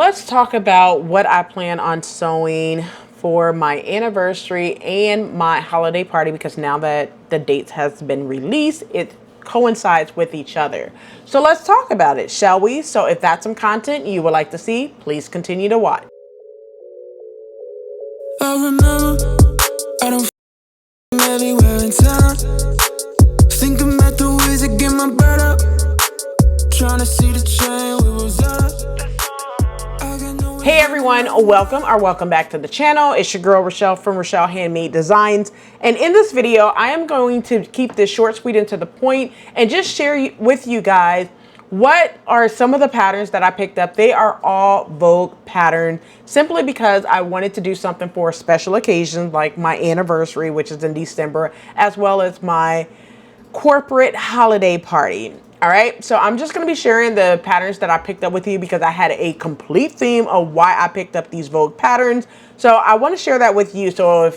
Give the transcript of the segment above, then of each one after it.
Let's talk about what I plan on sewing for my anniversary and my holiday party, because now that the dates has been released, it coincides with each other. So let's talk about it, shall we? So if that's some content you would like to see, please continue to watch. I remember, I don't everywhere in town. Think about the ways to get my bread up. Trying to see the train we was at. Hey everyone, welcome back to the channel. It's your girl Rochelle from Rochelle.Handmade.Designs, and in this video I am going to keep this short, sweet, and to the point, and just share with you guys what are some of the patterns that I picked up. They are all Vogue patterns, simply because I wanted to do something for a special occasion like my anniversary, which is in December, as well as my corporate holiday party. All right, so I'm just going to be sharing the patterns that I picked up with you because I had a complete theme of why I picked up these Vogue patterns. So I want to share that with you. So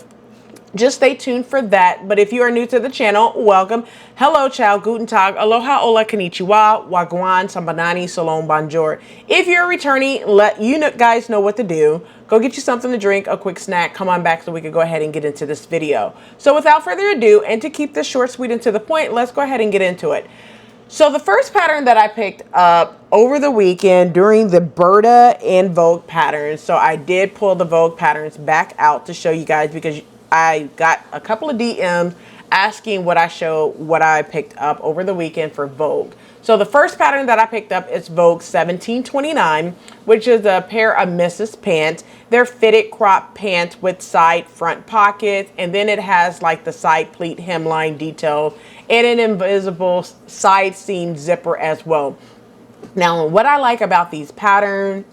just stay tuned for that. But if you are new to the channel, welcome. Hello, ciao, guten tag, aloha, hola, konnichiwa, wagwan, sambanani, salon, bonjour. If you're returning, let you guys know what to do. Go get you something to drink, a quick snack, come on back so we can go ahead and get into this video. So without further ado, and to keep this short, sweet, and to the point, let's go ahead and get into it. So the first pattern that I picked up over the weekend during the Berta and Vogue patterns. So I did pull the Vogue patterns back out to show you guys because I got a couple of DMs asking what I picked up over the weekend for Vogue. So the first pattern that I picked up is Vogue 1729, which is a pair of Mrs. pants. They're fitted crop pants with side front pockets, and then it has like the side pleat hemline detail and an invisible side seam zipper as well. Now, what I like about this pattern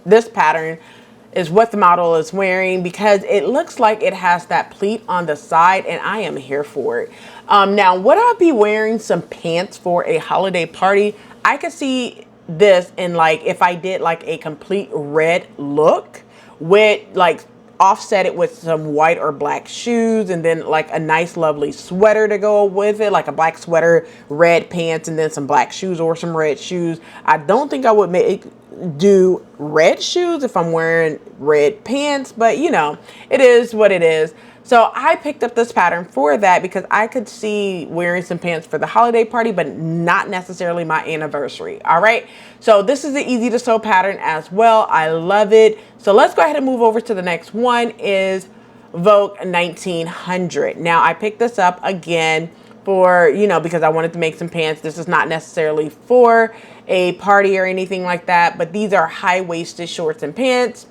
is what the model is wearing, because it looks like it has that pleat on the side, and I am here for it. Now, would I be wearing some pants for a holiday party? I could see this in, like, if I did like a complete red look with like offset it with some white or black shoes, and then like a nice lovely sweater to go with it, like a black sweater, red pants, and then some black shoes or some red shoes. I don't think I would do red shoes if I'm wearing red pants, but you know, it is what it is. So I picked up this pattern for that because I could see wearing some pants for the holiday party, but not necessarily my anniversary. All right. So this is an easy to sew pattern as well. I love it. So let's go ahead and move over to the next one, is Vogue 1900. Now I picked this up again for, you know, because I wanted to make some pants. This is not necessarily for a party or anything like that, but these are high-waisted shorts and pants.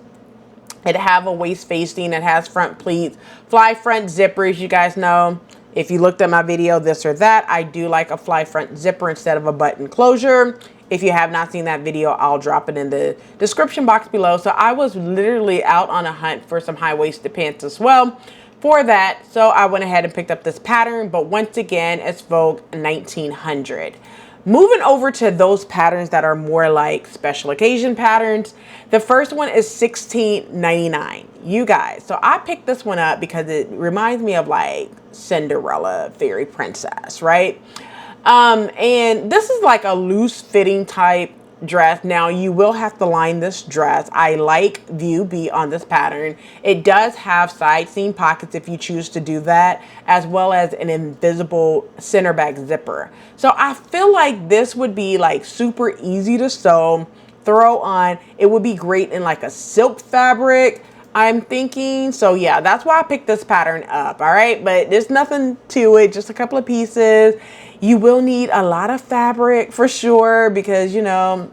It have a waist facing, it has front pleats, fly front zippers. You guys know, if you looked at my video, this or that, I do like a fly front zipper instead of a button closure. If you have not seen that video, I'll drop it in the description box below. So I was literally out on a hunt for some high-waisted pants as well for that. So I went ahead and picked up this pattern, but once again, it's Vogue 1900. Moving over to those patterns that are more like special occasion patterns. The first one is 1699. You guys, so I picked this one up because it reminds me of like Cinderella fairy princess, right? And this is like a loose fitting type dress. Now you will have to line this dress. I like view B on this pattern. It does have side seam pockets if you choose to do that, as well as an invisible center back zipper. So I feel like this would be like super easy to sew, throw on. It would be great in like a silk fabric, I'm thinking. So yeah, that's why I picked this pattern up. All right, but there's nothing to it, just a couple of pieces. You will need a lot of fabric for sure, because you know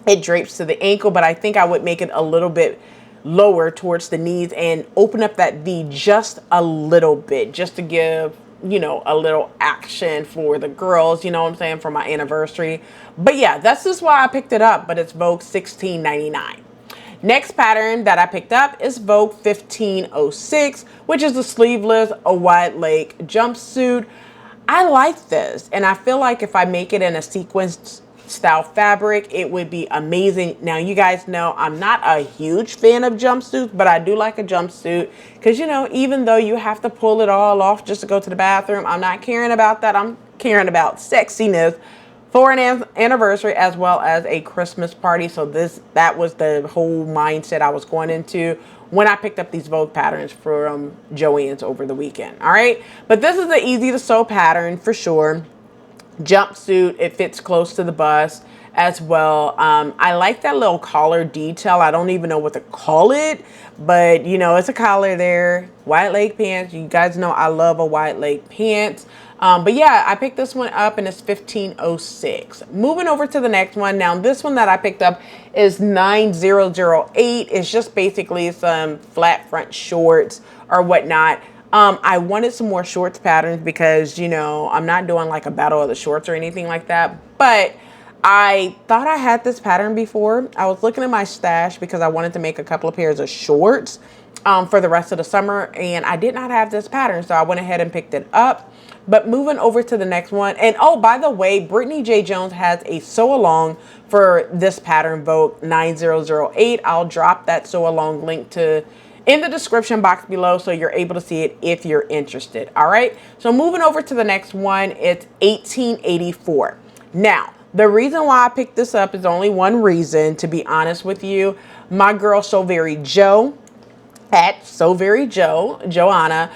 it drapes to the ankle, but I think I would make it a little bit lower towards the knees and open up that V just a little bit, just to give, you know, a little action for the girls, you know what I'm saying, for my anniversary. But yeah, that's just why I picked it up, but it's Vogue 1699. Next pattern that I picked up is Vogue 1506, which is a sleeveless, a wide leg jumpsuit. I like this, and I feel like if I make it in a sequenced style fabric, it would be amazing. Now, you guys know I'm not a huge fan of jumpsuits, but I do like a jumpsuit because, you know, even though you have to pull it all off just to go to the bathroom, I'm not caring about that. I'm caring about sexiness for an anniversary as well as a Christmas party. So that was the whole mindset I was going into when I picked up these Vogue patterns from Joann's over the weekend. All right, but this is an easy to sew pattern for sure. Jumpsuit, it fits close to the bust as well. I like that little collar detail. I don't even know what to call it, but you know, it's a collar there. Wide leg pants. You guys know I love a wide leg pants. But yeah, I picked this one up and it's 1506. Moving over to the next one. Now this one that I picked up is 9008. It's just basically some flat front shorts or whatnot. I wanted some more shorts patterns because, you know, I'm not doing like a battle of the shorts or anything like that. But I thought I had this pattern before. I was looking at my stash because I wanted to make a couple of pairs of shorts for the rest of the summer. And I did not have this pattern. So I went ahead and picked it up. But moving over to the next one. And oh, by the way, Brittany J. Jones has a sew along for this pattern, Vogue 9008. I'll drop that sew along link in the description box below so you're able to see it if you're interested. All right, so moving over to the next one, it's 1884. Now, the reason why I picked this up is only one reason, to be honest with you. My girl So Very Jo at So Very Jo, Joanna,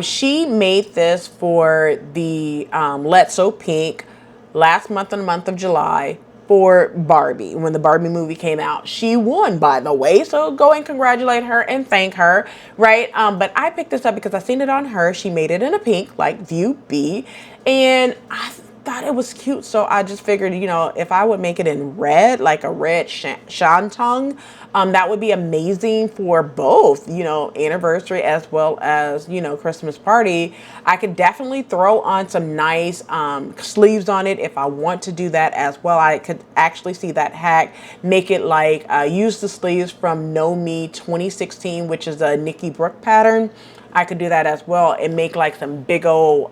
she made this for the Let's Sew Pink last month in the month of July for Barbie. When the Barbie movie came out, she won, by the way, so go and congratulate her and thank her, right? But I picked this up because I seen it on her. She made it in a pink, like View B, and I thought it was cute, so I just figured, you know, if I would make it in red, like a red shantung, that would be amazing for both, you know, anniversary as well as, you know, Christmas party. I could definitely throw on some nice sleeves on it if I want to do that as well. I could actually see that hack, make it like use the sleeves from KnowMe 2016, which is a Nikki Brooke pattern. I could do that as well and make like some big old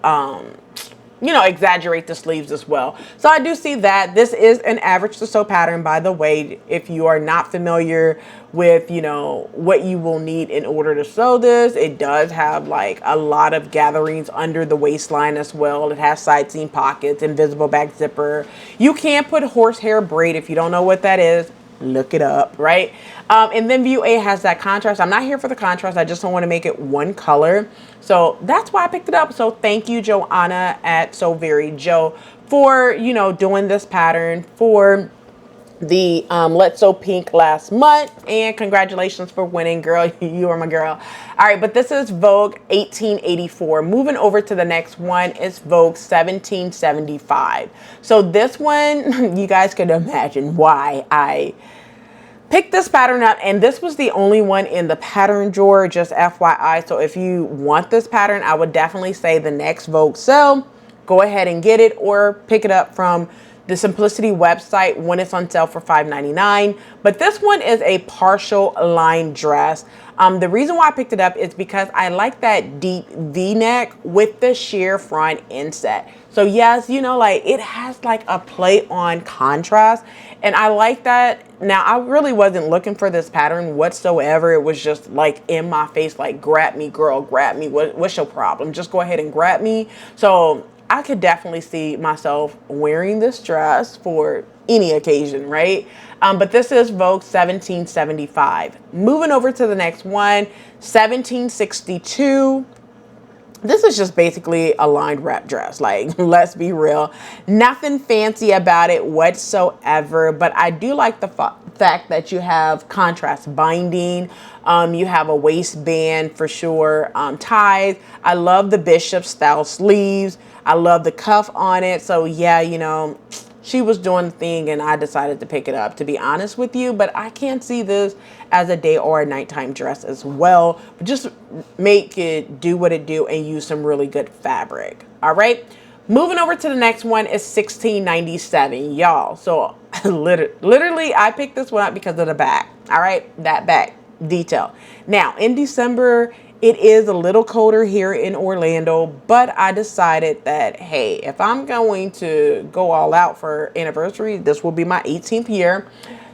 you know, exaggerate the sleeves as well. So I do see that. This is an average to sew pattern, by the way. If you are not familiar with, you know, what you will need in order to sew this, it does have like a lot of gatherings under the waistline as well. It has side seam pockets, invisible back zipper. You can put horsehair braid. If you don't know what that is, look it up, right? And then View A has that contrast. I'm not here for the contrast. I just don't want to make it one color. So that's why I picked it up. So thank you, Joanna at So Very Jo, for, you know, doing this pattern for the Let's Sew Pink last month. And congratulations for winning, girl. You are my girl. All right, but this is Vogue 1884. Moving over to the next one is Vogue 1775. So this one, you guys could imagine why I picked this pattern up, and this was the only one in the pattern drawer, just FYI. So if you want this pattern, I would definitely say the next Vogue sale, go ahead and get it or pick it up from the Simplicity website when it's on sale for $5.99. But this one is a partial line dress. The reason why I picked it up is because I like that deep V-neck with the sheer front inset. So yes, you know, like it has like a play on contrast, and I like that. Now, I really wasn't looking for this pattern whatsoever. It was just like in my face, like, grab me, girl, grab me. What's your problem? Just go ahead and grab me. So I could definitely see myself wearing this dress for any occasion, right? But this is Vogue 1775. Moving over to the next one, 1762. This is just basically a lined wrap dress. Like, let's be real. Nothing fancy about it whatsoever, but I do like the fact that you have contrast binding. You have a waistband for sure, ties. I love the bishop style sleeves. I love the cuff on it. So yeah, you know, she was doing the thing and I decided to pick it up, to be honest with you. But I can see this as a day or a nighttime dress as well. But just make it do what it do and use some really good fabric. All right. Moving over to the next one is 1697, y'all. So literally, I picked this one up because of the back. All right. That back detail. Now, in December, it is a little colder here in Orlando, but I decided that, hey, if I'm going to go all out for anniversary, this will be my 18th year,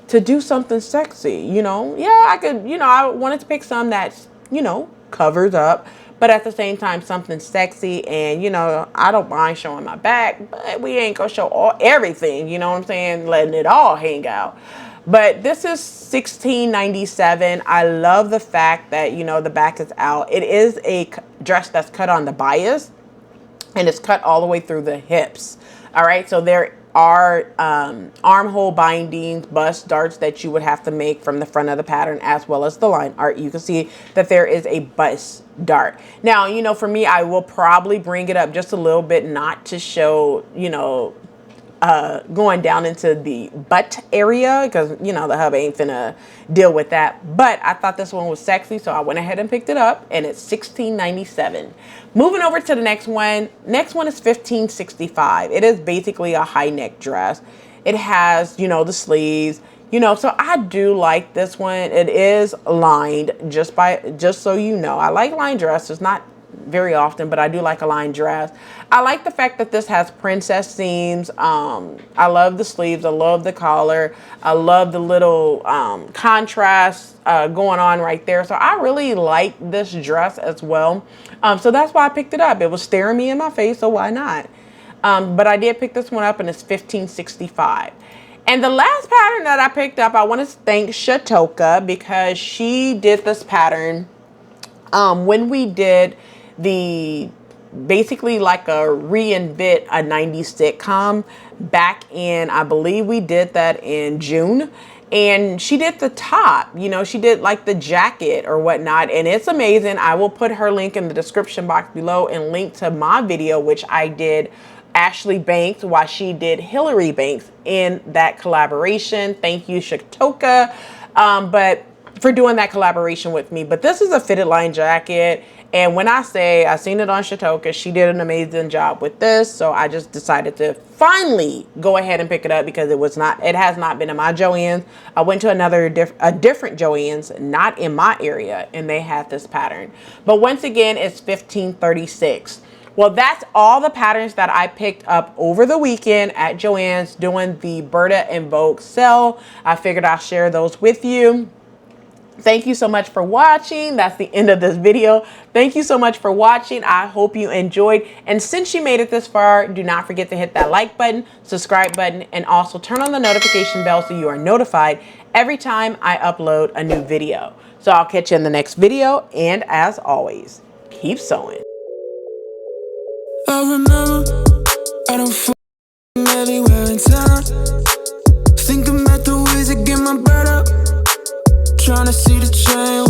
to do something sexy, you know? Yeah, I could, you know, I wanted to pick some that's, you know, covers up, but at the same time something sexy. And you know, I don't mind showing my back, but we ain't gonna show everything, you know what I'm saying, letting it all hang out. But this is $16.97. I love the fact that, you know, the back is out. It is a dress that's cut on the bias, and it's cut all the way through the hips. All right, so there are armhole bindings, bust darts that you would have to make from the front of the pattern, as well as the line art. You can see that there is a bust dart. Now, you know, for me, I will probably bring it up just a little bit, not to show, you know, going down into the butt area, because you know the hub ain't finna deal with that. But I thought this one was sexy, so I went ahead and picked it up, and it's $16.97. Moving over to the next one. Next one is $15.65. It is basically a high neck dress. It has, you know, the sleeves, you know, so I do like this one. It is lined, just so you know. I like lined dresses, not very often, but I do like a lined dress. I like the fact that this has princess seams. I love the sleeves. I love the collar. I love the little contrast going on right there. So I really like this dress as well. So that's why I picked it up. It was staring me in my face, so why not? But I did pick this one up, and it's $15.65. And the last pattern that I picked up, I want to thank Shatoka, because she did this pattern when we did the basically like a reinvent a 90s sitcom back in, I believe we did that in June. And she did the top, you know, she did like the jacket or whatnot, and it's amazing. I will put her link in the description box below, and link to my video, which I did Ashley Banks while she did Hillary Banks in that collaboration. Thank you, Shatoka, but for doing that collaboration with me. But this is a fitted line jacket, and when I say I seen it on Shatoka, she did an amazing job with this. So I just decided to finally go ahead and pick it up, because it has not been in my Joann's. I went to a different Joann's, not in my area, and they had this pattern. But once again, it's $15.36. Well, that's all the patterns that I picked up over the weekend at Joann's doing the Berta and Vogue sale. I figured I'll share those with you. Thank you so much for watching. That's the end of this video. Thank you so much for watching. I hope you enjoyed. And since you made it this far, do not forget to hit that like button, subscribe button, and also turn on the notification bell so you are notified every time I upload a new video. So I'll catch you in the next video. And as always, keep sewing. I remember, I don't anywhere in town. Think about the ways to get my bread up. Trying to see the train